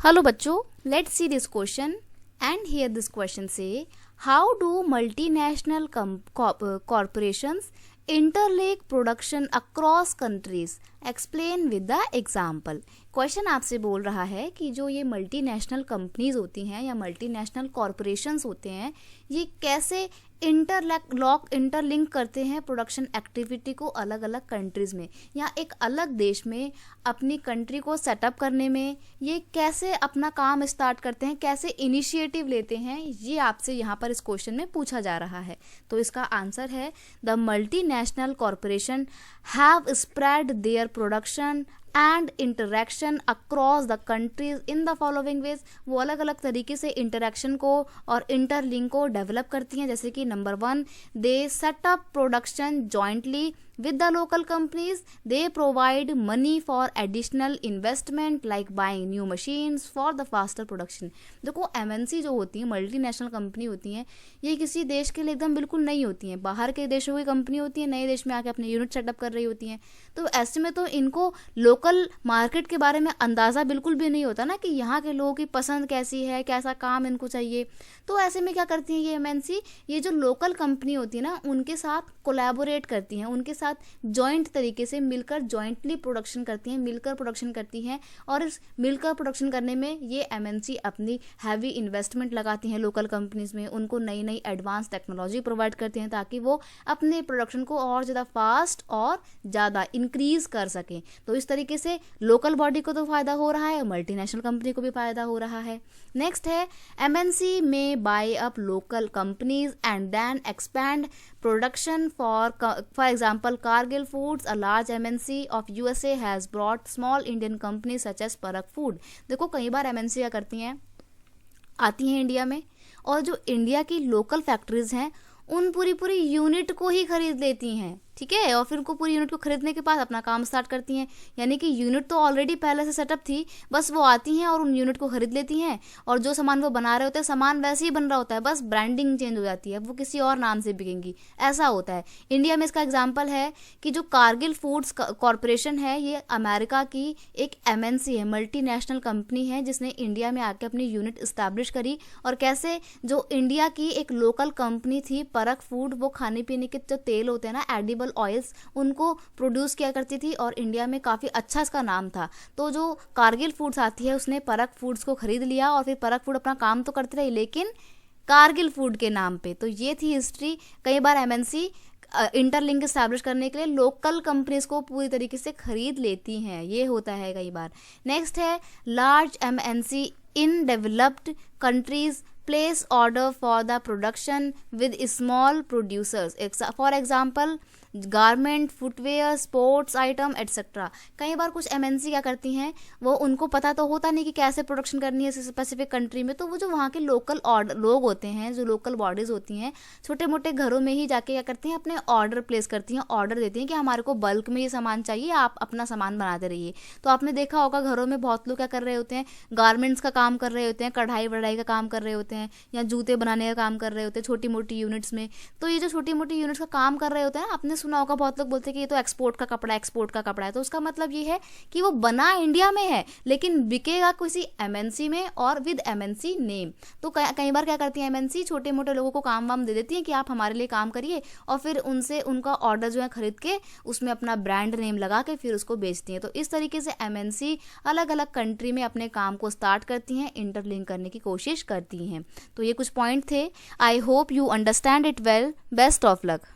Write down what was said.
Hello बच्चों, let's see this question and here this question से how do multinational corporations interlink production across countries, explain with the example. Question आपसे बोल रहा है कि जो ये मल्टीनेशनल कंपनीज होती हैं या मल्टीनेशनल कॉरपोरेशंस होते हैं, ये कैसे इंटरलिंक करते हैं प्रोडक्शन एक्टिविटी को अलग अलग कंट्रीज में या एक अलग देश में अपनी कंट्री को सेटअप करने में, ये कैसे अपना काम स्टार्ट करते हैं, कैसे इनिशिएटिव लेते हैं, ये आपसे यहाँ पर इस क्वेश्चन में पूछा जा रहा है। तो इसका आंसर है the multinational corporation have spread their production and interaction across the countries in the following veg. वो अलग अलग तरीके से इंटरेक्शन को और इंटरलिंक को डेवलप करती हैं, जैसे कि number 1, they setup production jointly with the local companies, they provide money for additional investment like buying new machines for the faster production। देखो MNC जो होती है, मल्टीनेशनल कंपनी होती हैं, ये किसी देश के लिए एकदम बिल्कुल नहीं होती हैं, बाहर के देशों की कंपनी होती है, नए देश में आके अपने यूनिट सेटअप कर रही होती हैं। तो ऐसे में तो इनको लोकल मार्केट के बारे में अंदाज़ा बिल्कुल भी नहीं होता ना कि यहाँ के लोगों की पसंद कैसी है, कैसा काम इनको चाहिए। तो ऐसे में क्या करती हैं ये MNC, ये जो लोकल कंपनी होती है ना, उनके साथ कोलैबोरेट करती हैं, उनके साथ जॉइंट तरीके से मिलकर जॉइंटली प्रोडक्शन करती हैं, मिलकर प्रोडक्शन करती हैं। और इस मिलकर प्रोडक्शन करने में ये MNC अपनी हैवी इन्वेस्टमेंट लगाती हैं लोकल कंपनीज में, उनको नई नई एडवांस टेक्नोलॉजी प्रोवाइड करती हैं ताकि वो अपने प्रोडक्शन को और ज़्यादा फास्ट और ज़्यादा इंक्रीज कर सकें। तो इस तरीके से लोकल बॉडी को तो फ़ायदा हो रहा है, मल्टीनेशनल कंपनी को भी फ़ायदा हो रहा है। नेक्स्ट है MNC में buy up local companies and then expand production for example Cargill Foods, a large MNC of USA, has brought small Indian companies such as Parak Food। देखो कई बार MNC क्या करती हैं, आती हैं इंडिया में और जो इंडिया की लोकल फैक्ट्रीज हैं उन पूरी यूनिट को ही खरीद लेती हैं, ठीक है, और फिर उनको पूरी यूनिट को खरीदने के बाद अपना काम स्टार्ट करती हैं। यानी कि यूनिट तो ऑलरेडी पहले से सेटअप थी, बस वो आती हैं और उन यूनिट को खरीद लेती हैं और जो सामान वो बना रहे होते हैं सामान वैसे ही बन रहा होता है, बस ब्रांडिंग चेंज हो जाती है, वो किसी और नाम से बिकेंगी, ऐसा होता है। इंडिया में इसका एग्जाम्पल है कि जो कारगिल फूड्स कॉरपोरेशन है, ये अमेरिका की एक MNC है, मल्टीनेशनल कंपनी है, जिसने इंडिया में आके अपनी यूनिट इस्टेब्लिश करी। और कैसे जो इंडिया की एक लोकल कंपनी थी परक फूड, वो खाने पीने के जो तेल होते हैं ना, एडिबल ऑयल्स, उनको प्रोड्यूस किया करती थी और इंडिया में काफ़ी अच्छा इसका नाम था। तो जो कारगिल फूड्स आती है उसने परक फूड्स को खरीद लिया और फिर परक फूड अपना काम तो करती रही लेकिन कारगिल फूड के नाम पे। तो ये थी हिस्ट्री। कई बार MNC इंटरलिंक इस्टेब्लिश करने के लिए लोकल कंपनीज को पूरी तरीके से खरीद लेती हैं, ये होता है कई बार। नेक्स्ट है large MNC in developed countries place order for the production with small producers, for example garment, footwear, sports item etcetera. कई बार कुछ MNC क्या करती हैं, वो उनको पता तो होता नहीं कि कैसे प्रोडक्शन करनी है स्पेसिफिक कंट्री में, तो वो जो वहाँ के लोकल लोग होते हैं, जो लोकल बॉडीज़ होती हैं, छोटे मोटे घरों में ही जाके क्या करती हैं, अपने ऑर्डर प्लेस करती हैं, ऑर्डर देती हैं कि हमारे को बल्क में ये सामान चाहिए, आप अपना सामान बनाते रहिए। तो आपने देखा होगा घरों में बहुत लोग क्या कर रहे होते हैं, गारमेंट्स का काम कर रहे होते हैं, कढ़ाई वढ़ाई का काम कर रहे होते हैं, या जूते बनाने का काम कर रहे होते हैं छोटी मोटी यूनिट्स में। तो ये जो छोटी मोटी यूनिट्स का काम कर रहे होते हैं, आपने सुना होगा बहुत लोग बोलते हैं कि ये तो एक्सपोर्ट का कपड़ा है। तो उसका मतलब ये है कि वो बना इंडिया में है लेकिन बिकेगा किसी MNC में और विद MNC नेम। तो कई बार क्या करती है MNC, छोटे मोटे लोगों को काम वाम दे देती है कि आप हमारे लिए काम करिए और फिर उनसे उनका ऑर्डर जो है खरीद के उसमें अपना ब्रांड नेम लगा के फिर उसको बेचती हैं। तो इस तरीके से MNC अलग अलग कंट्री में अपने काम को स्टार्ट करती हैं, इंटरलिंक करने की कोशिश करती हैं। तो ये कुछ पॉइंट थे। I hope you understand it well. Best of luck.